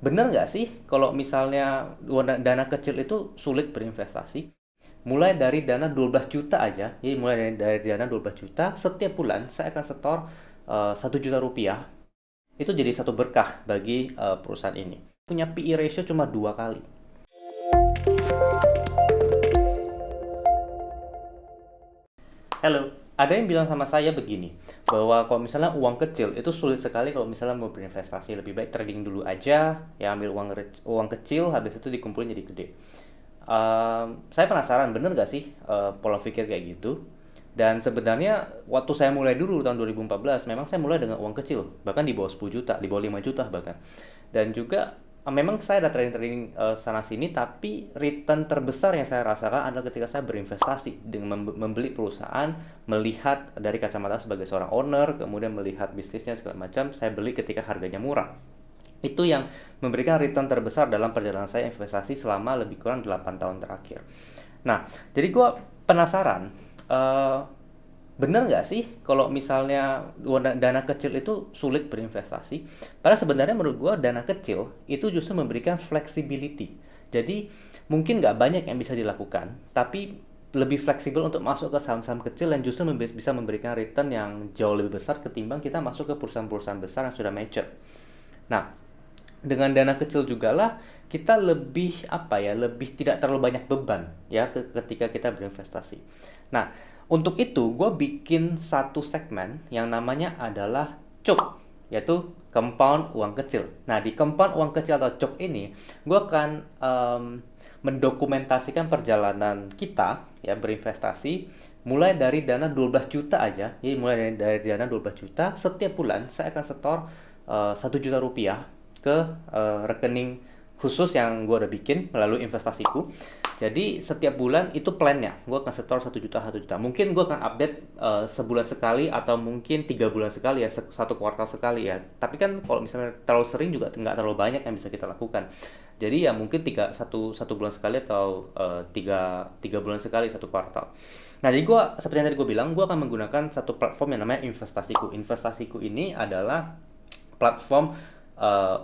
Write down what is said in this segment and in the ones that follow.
Bener nggak sih kalau misalnya dana kecil itu sulit berinvestasi? Mulai dari dana 12 juta aja, jadi mulai dari dana 12 juta, setiap bulan saya akan setor 1 juta rupiah. Itu jadi satu berkah bagi perusahaan ini. Punya PE ratio cuma 2 kali. Halo, ada yang bilang sama saya begini, bahwa kalau misalnya uang kecil itu sulit sekali kalau misalnya mau berinvestasi. Lebih baik trading dulu aja, ya ambil uang kecil, habis itu dikumpulin jadi gede. Saya penasaran, bener gak sih pola pikir kayak gitu? Dan sebenarnya waktu saya mulai dulu tahun 2014, memang saya mulai dengan uang kecil, bahkan di bawah 10 juta, di bawah 5 juta bahkan. Dan juga memang saya ada trading-trading sana sini, tapi return terbesar yang saya rasakan adalah ketika saya berinvestasi dengan membeli perusahaan, melihat dari kacamata sebagai seorang owner, kemudian melihat bisnisnya segala macam, saya beli ketika harganya murah. Itu yang memberikan return terbesar dalam perjalanan saya investasi selama lebih kurang 8 tahun terakhir. Nah, jadi gue penasaran, eh, bener nggak sih kalau misalnya dana kecil itu sulit berinvestasi? Padahal sebenarnya menurut gue dana kecil itu justru memberikan flexibility. Jadi mungkin nggak banyak yang bisa dilakukan, tapi lebih fleksibel untuk masuk ke saham-saham kecil yang justru bisa memberikan return yang jauh lebih besar ketimbang kita masuk ke perusahaan-perusahaan besar yang sudah mature. Nah, dengan dana kecil juga lah kita lebih apa ya, lebih tidak terlalu banyak beban ya ketika kita berinvestasi. Nah, untuk itu gue bikin satu segmen yang namanya adalah CUK, yaitu compound uang kecil. Nah, di compound uang kecil atau CUK ini gue akan mendokumentasikan perjalanan kita ya berinvestasi mulai dari dana 12 juta aja. Jadi mulai dari dana 12 juta, setiap bulan saya akan setor 1 juta rupiah ke rekening khusus yang gue udah bikin melalui investasiku. Jadi setiap bulan itu plannya, gue akan setor 1 juta, 1 juta. Mungkin gue akan update sebulan sekali atau mungkin 3 bulan sekali ya, satu kuartal sekali ya. Tapi kan kalau misalnya terlalu sering juga nggak terlalu banyak yang bisa kita lakukan. Jadi ya mungkin satu bulan sekali atau tiga bulan sekali satu kuartal. Nah, jadi gue seperti yang tadi gue bilang, gue akan menggunakan satu platform yang namanya Investasiku. Investasiku ini adalah platform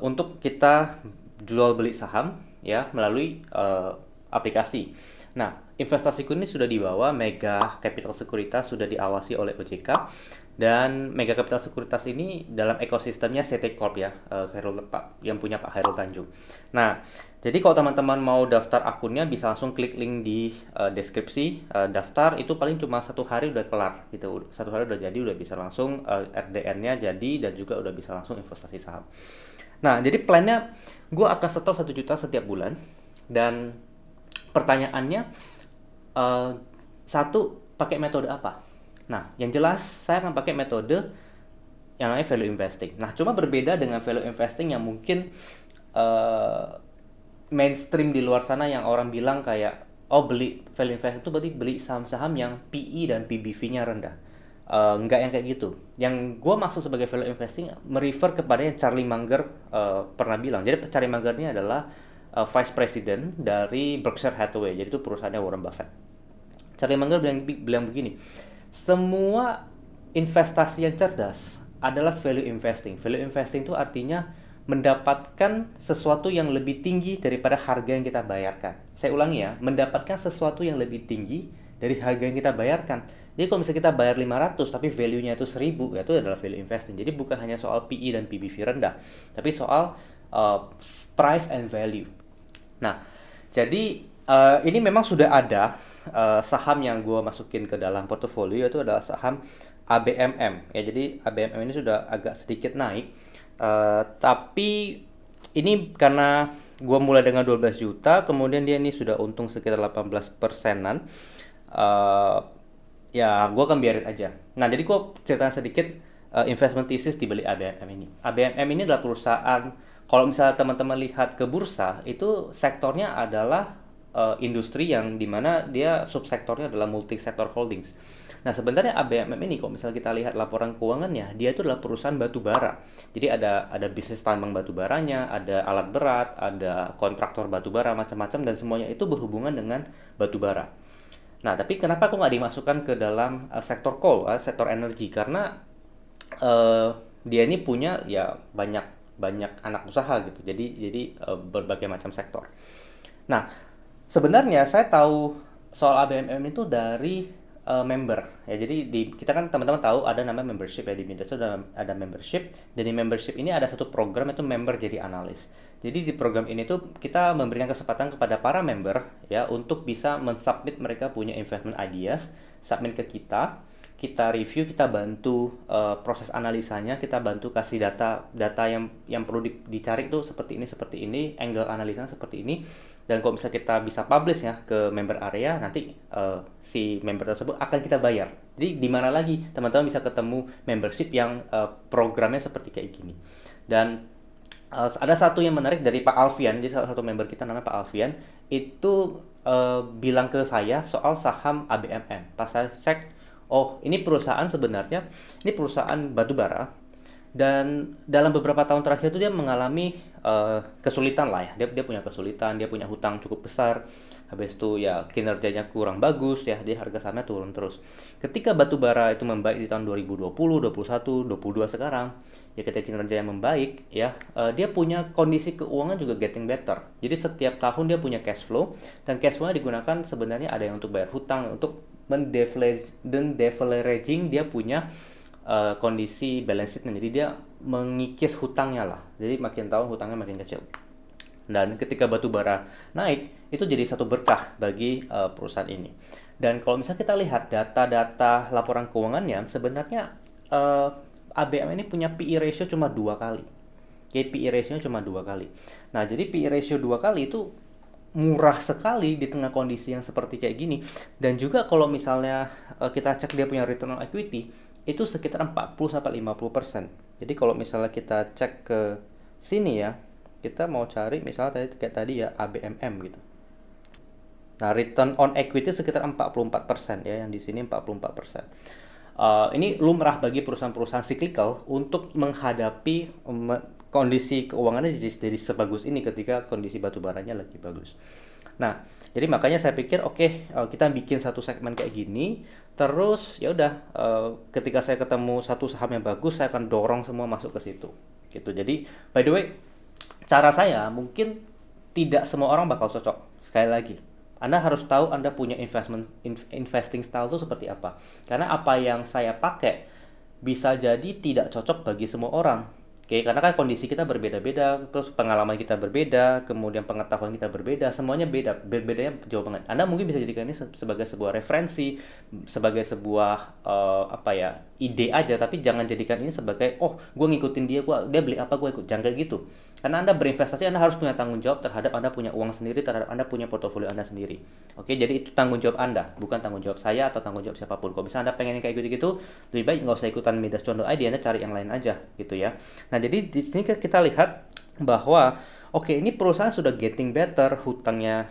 untuk kita jual beli saham ya melalui aplikasi. Nah, investasiku ini sudah dibawa Mega Capital Sekuritas, sudah diawasi oleh OJK, dan Mega Capital Sekuritas ini dalam ekosistemnya CT Corp ya, yang punya Pak Hairul Tanjung. Nah, jadi kalau teman-teman mau daftar akunnya bisa langsung klik link di deskripsi, daftar itu paling cuma 1 hari udah kelar gitu, 1 hari udah jadi, udah bisa langsung RDN-nya jadi dan juga udah bisa langsung investasi saham. Nah, jadi plannya gue akan setor 1 juta setiap bulan. Dan pertanyaannya, eh, satu, pakai metode apa? Nah, yang jelas saya akan pakai metode yang namanya value investing. Nah, cuma berbeda dengan value investing yang mungkin eh, mainstream di luar sana yang orang bilang kayak, oh beli value investing itu berarti beli saham-saham yang PE dan PBV-nya rendah. Nggak yang kayak gitu. Yang gue maksud sebagai value investing merefer kepada yang Charlie Munger pernah bilang. Jadi Charlie Munger ini adalah vice president dari Berkshire Hathaway. Jadi itu perusahaannya Warren Buffett. Charlie Munger bilang begini, semua investasi yang cerdas adalah value investing. Value investing itu artinya mendapatkan sesuatu yang lebih tinggi daripada harga yang kita bayarkan. Saya ulangi ya, mendapatkan sesuatu yang lebih tinggi dari harga yang kita bayarkan. Jadi kalau misalnya kita bayar 500 tapi value-nya itu 1000, ya itu adalah value investing. Jadi bukan hanya soal PE dan PBV rendah, tapi soal price and value. Nah, jadi ini memang sudah ada saham yang gue masukin ke dalam portofolio, itu adalah saham ABMM ya. Jadi ABMM ini sudah agak sedikit naik, tapi ini karena gue mulai dengan 12 juta, kemudian dia ini sudah untung sekitar 18 persenan. eh Ya, gue akan biarin aja. Nah, jadi gue cerita sedikit investment thesis di balik ABMM ini. ABMM ini adalah perusahaan, kalau misalnya teman-teman lihat ke bursa, itu sektornya adalah industri yang dimana dia subsektornya adalah multi sector holdings. Nah, sebenarnya ABMM ini kalau misalnya kita lihat laporan keuangannya, dia itu adalah perusahaan batu bara. Jadi ada bisnis tambang batu baranya, ada alat berat, ada kontraktor batu bara macam-macam, dan semuanya itu berhubungan dengan batu bara. Nah, tapi kenapa aku nggak dimasukkan ke dalam sektor coal, sektor energi? Karena dia ini punya ya banyak banyak anak usaha gitu. Jadi berbagai macam sektor. Nah, sebenarnya saya tahu soal ABMM itu dari member ya. Jadi kita kan teman-teman tahu ada namanya membership ya, di Bindex itu ada membership. Dan di membership ini ada satu program itu member jadi analis. Jadi di program ini tuh kita memberikan kesempatan kepada para member ya untuk bisa mensubmit mereka punya investment ideas, submit ke kita review, kita bantu proses analisanya, kita bantu kasih data yang perlu dicari tuh seperti ini, angle analisanya seperti ini. Dan kalau misalnya kita bisa publish ya ke member area, nanti si member tersebut akan kita bayar. Jadi di mana lagi teman-teman bisa ketemu membership yang programnya seperti kayak gini. Dan ada satu yang menarik dari Pak Alfian, jadi salah satu member kita namanya Pak Alfian, itu bilang ke saya soal saham ABMM. Pas saya cek, oh ini perusahaan sebenarnya, ini perusahaan batubara, dan dalam beberapa tahun terakhir itu dia mengalami kesulitan lah ya. Dia punya kesulitan, dia punya hutang cukup besar. Habis itu ya kinerjanya kurang bagus ya, dia harga sahamnya turun terus. Ketika batubara itu membaik di tahun 2020, 21, 22 sekarang, ya ketika kinerjanya membaik ya, dia punya kondisi keuangan juga getting better. Jadi setiap tahun dia punya cash flow, dan cash flow-nya digunakan sebenarnya ada yang untuk bayar hutang, untuk mendeleveraging dia punya kondisi balance sheet. Jadi dia mengikis hutangnya lah, jadi makin tahun hutangnya makin kecil. Dan ketika batubara naik, itu jadi satu berkah bagi perusahaan ini. Dan kalau misalnya kita lihat data-data laporan keuangannya, sebenarnya ABM ini punya PE ratio cuma 2 kali. PE ratio cuma 2 kali. Nah, jadi PE ratio 2 kali itu murah sekali di tengah kondisi yang seperti kayak gini. Dan juga kalau misalnya kita cek dia punya return on equity, itu sekitar 40-50%. Jadi kalau misalnya kita cek ke sini ya, kita mau cari misalnya kayak tadi ya ABMM gitu. Nah, return on equity sekitar 44% ya, yang di sini 44%. Ini lumrah bagi perusahaan-perusahaan cyclical untuk menghadapi kondisi keuangannya jadi sebagus ini ketika kondisi batubaranya lagi bagus. Nah, jadi makanya saya pikir oke, kita bikin satu segmen kayak gini, terus ya udah, ketika saya ketemu satu saham yang bagus, saya akan dorong semua masuk ke situ. Gitu. Jadi, by the way, cara saya mungkin tidak semua orang bakal cocok. Sekali lagi, Anda harus tahu Anda punya investing style itu seperti apa. Karena apa yang saya pakai bisa jadi tidak cocok bagi semua orang. Oke, karena kan kondisi kita berbeda-beda, terus pengalaman kita berbeda, kemudian pengetahuan kita berbeda, semuanya beda, bedanya jauh banget. Anda mungkin bisa jadikan ini sebagai sebuah referensi, sebagai sebuah ide aja, tapi jangan jadikan ini sebagai gue ngikutin dia beli apa gue ikut. Jangan kayak gitu. Karena Anda berinvestasi, Anda harus punya tanggung jawab terhadap Anda punya uang sendiri, terhadap Anda punya portofolio Anda sendiri. Oke, jadi itu tanggung jawab Anda, bukan tanggung jawab saya atau tanggung jawab siapapun. Kalau misalnya Anda pengen kayak gitu-gitu, lebih baik nggak usah ikutan Midas.id, Anda cari yang lain aja gitu ya. Nah, jadi di sini kita lihat bahwa ini perusahaan sudah getting better, hutangnya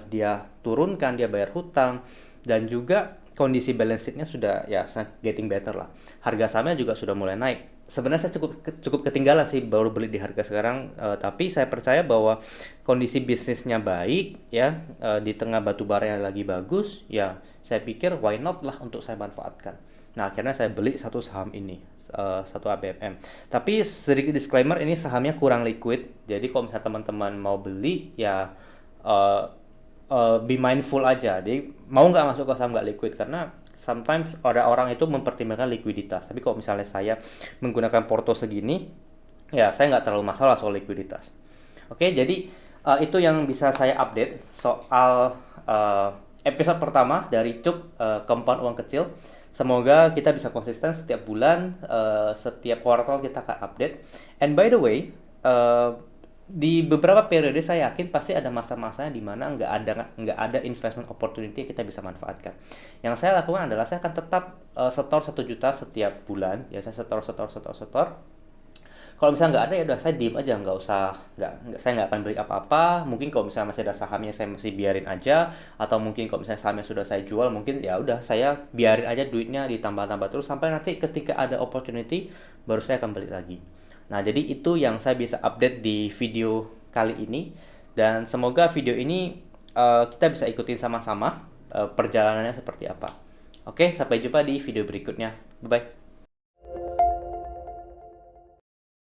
dia turunkan, dia bayar hutang, dan juga kondisi balance sheet-nya sudah ya getting better lah. Harga sahamnya juga sudah mulai naik. Sebenarnya saya cukup ketinggalan sih baru beli di harga sekarang, tapi saya percaya bahwa kondisi bisnisnya baik ya, di tengah batubara yang lagi bagus ya, saya pikir why not lah untuk saya manfaatkan. Nah, akhirnya saya beli satu saham ini, satu ABMM. Tapi sedikit disclaimer, ini sahamnya kurang liquid, jadi kalau misalnya teman-teman mau beli ya be mindful aja. Jadi mau nggak masuk ke saham nggak liquid, karena sometimes ada orang itu mempertimbangkan likuiditas. Tapi kalau misalnya saya menggunakan porto segini, ya saya nggak terlalu masalah soal likuiditas. Oke, jadi itu yang bisa saya update soal episode pertama dari Cuk, Compound Uang Kecil. Semoga kita bisa konsisten setiap bulan, setiap kuartal kita akan update. And by the way, di beberapa periode saya yakin pasti ada masa-masanya di mana nggak ada investment opportunity yang kita bisa manfaatkan. Yang saya lakukan adalah saya akan tetap setor 1 juta setiap bulan. Ya, saya setor. Kalau misalnya nggak ada ya udah saya diem aja, saya nggak akan beli apa-apa. Mungkin kalau misalnya masih ada sahamnya saya masih biarin aja, atau mungkin kalau misalnya sahamnya sudah saya jual, mungkin ya udah saya biarin aja duitnya ditambah-tambah terus sampai nanti ketika ada opportunity baru saya akan beli lagi. Nah, jadi itu yang saya bisa update di video kali ini, dan semoga video ini kita bisa ikutin sama-sama perjalanannya seperti apa. Oke, sampai jumpa di video berikutnya. Bye-bye.